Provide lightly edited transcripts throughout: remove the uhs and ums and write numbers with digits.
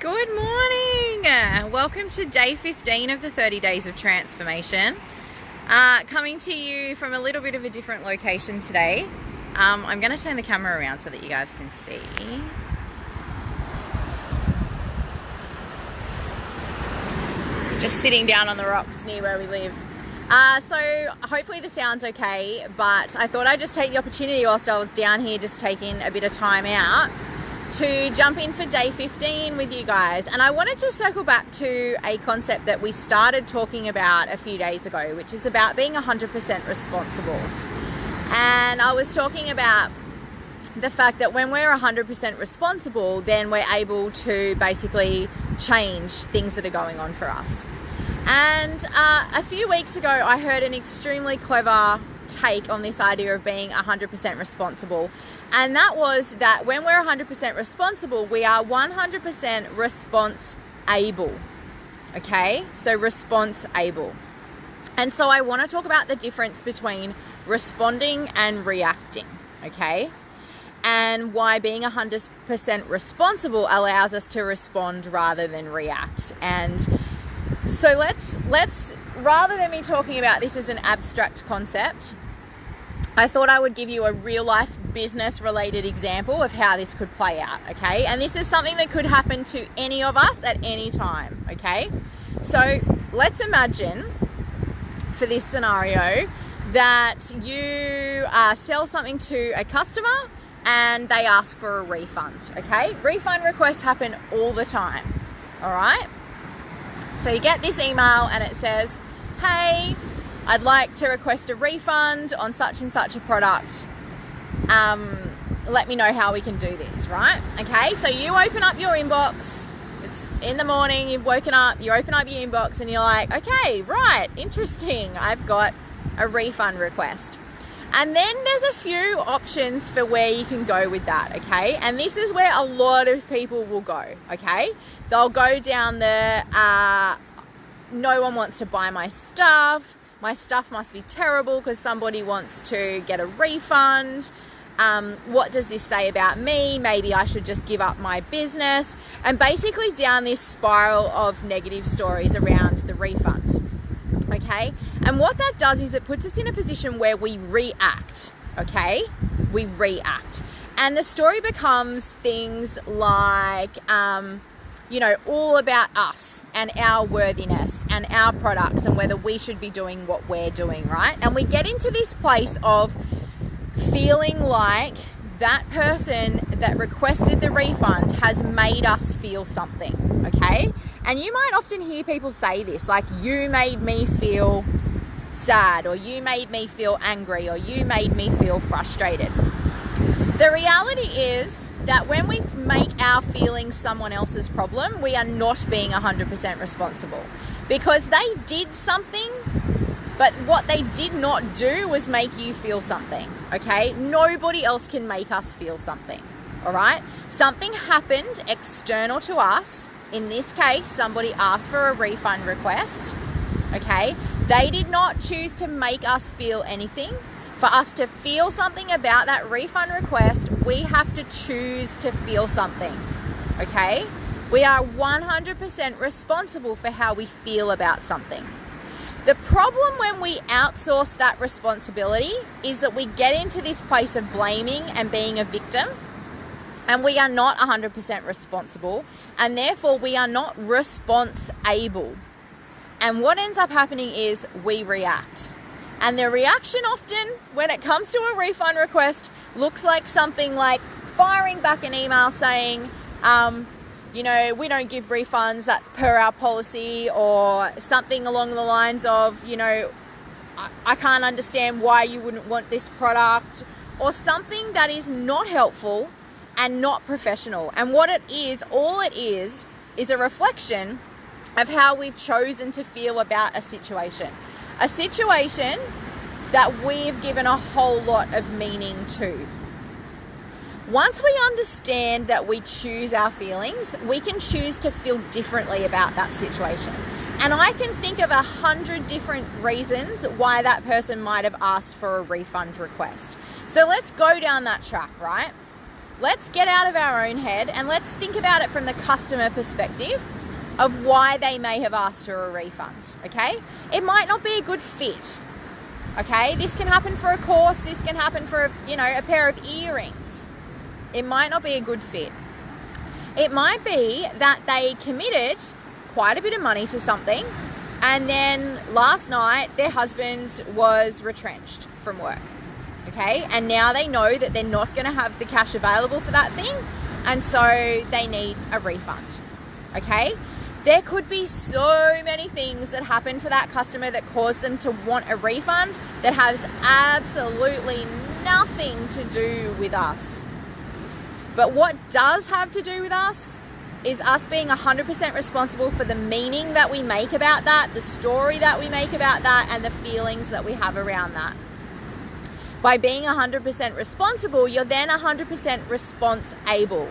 Good morning. Welcome to day 15 of the 30 days of transformation. Coming to you from a little bit of a different location today. I'm going to turn the camera around so that you guys can see. Just sitting down on the rocks near where we live. So hopefully the sound's okay, but I thought I'd just take the opportunity whilst I was down here just taking a bit of time out to jump in for day 15 with you guys. And I wanted to circle back to a concept that we started talking about a few days ago, which is about being 100% responsible. And I was talking about the fact that when we're 100% responsible, then we're able to basically change things that are going on for us. And a few weeks ago, I heard an extremely clever take on this idea of being 100% responsible. And that was that when we're 100% responsible, we are 100% response able. Okay? So response able. And so I want to talk about the difference between responding and reacting. Okay? And why being 100% responsible allows us to respond rather than react. And so let's rather than me talking about this as an abstract concept, I thought I would give you a real life business related example of how this could play out, okay? And this is something that could happen to any of us at any time, okay? So let's imagine for this scenario that you sell something to a customer and they ask for a refund, okay? Refund requests happen all the time, all right? So you get this email and it says, hey, I'd like to request a refund on such and such a product. Let me know how we can do this, right? Okay, so you open up your inbox. It's in the morning, you've woken up, you open up your inbox and you're like, okay, right, interesting. I've got a refund request. And then there's a few options for where you can go with that, okay? And this is where a lot of people will go, okay? They'll go down the, no one wants to buy my stuff must be terrible because somebody wants to get a refund. What does this say about me? Maybe I should just give up my business. And basically down this spiral of negative stories around the refund. Okay, and what that does is it puts us in a position where we react, okay? We react. And the story becomes things like, all about us and our worthiness and our products and whether we should be doing what we're doing, right? And we get into this place of feeling like that person that requested the refund has made us feel something, okay? And you might often hear people say this, like, you made me feel sad, or you made me feel angry, or you made me feel frustrated. The reality is that when we make our feelings someone else's problem, we are not being 100% responsible, because they did something, but what they did not do was make you feel something, okay? Nobody else can make us feel something, all right? Something happened external to us. In this case, somebody asked for a refund request, okay? They did not choose to make us feel anything. For us to feel something about that refund request, we have to choose to feel something, okay? We are 100% responsible for how we feel about something. The problem when we outsource that responsibility is that we get into this place of blaming and being a victim, and we are not 100% responsible, and therefore we are not response able. And what ends up happening is we react. And the reaction often, when it comes to a refund request, looks like something like firing back an email saying, we don't give refunds that per our policy, or something along the lines of, I can't understand why you wouldn't want this product, or something that is not helpful and not professional. And what it is, all it is a reflection of how we've chosen to feel about a situation. A situation that we've given a whole lot of meaning to. Once we understand that we choose our feelings, we can choose to feel differently about that situation. And I can think of 100 different reasons why that person might have asked for a refund request. So let's go down that track, right? let's get out of our own head and let's think about it from the customer perspective of why they may have asked for a refund, okay? It might not be a good fit, okay? This can happen for a course, this can happen for, a pair of earrings. It might not be a good fit. It might be that they committed quite a bit of money to something, and then last night their husband was retrenched from work, okay? And now they know that they're not going to have the cash available for that thing, and so they need a refund, okay? There could be so many things that happen for that customer that cause them to want a refund that has absolutely nothing to do with us. But what does have to do with us is us being 100% responsible for the meaning that we make about that, the story that we make about that, and the feelings that we have around that. By being 100% responsible, you're then 100% response-able.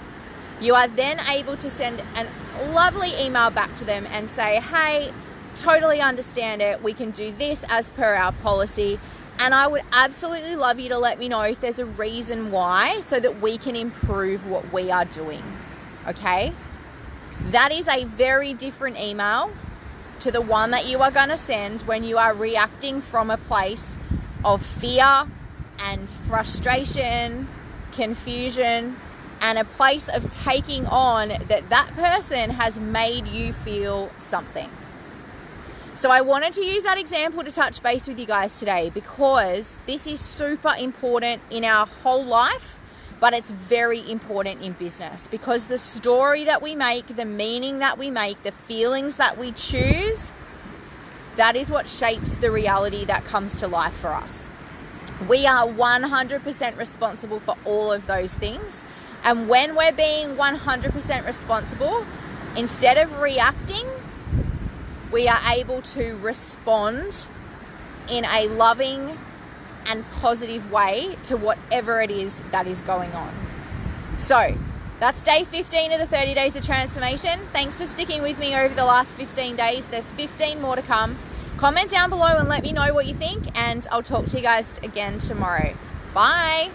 You are then able to send a lovely email back to them and say, hey, totally understand it. We can do this as per our policy. And I would absolutely love you to let me know if there's a reason why, so that we can improve what we are doing. Okay? That is a very different email to the one that you are going to send when you are reacting from a place of fear and frustration, confusion, and a place of taking on that person has made you feel something. So I wanted to use that example to touch base with you guys today, because this is super important in our whole life, but it's very important in business, because the story that we make, the meaning that we make, the feelings that we choose, that is what shapes the reality that comes to life for us. We are 100% responsible for all of those things. And when we're being 100% responsible, instead of reacting, we are able to respond in a loving and positive way to whatever it is that is going on. So that's day 15 of the 30 days of transformation. Thanks for sticking with me over the last 15 days. There's 15 more to come. Comment down below and let me know what you think, and I'll talk to you guys again tomorrow. Bye.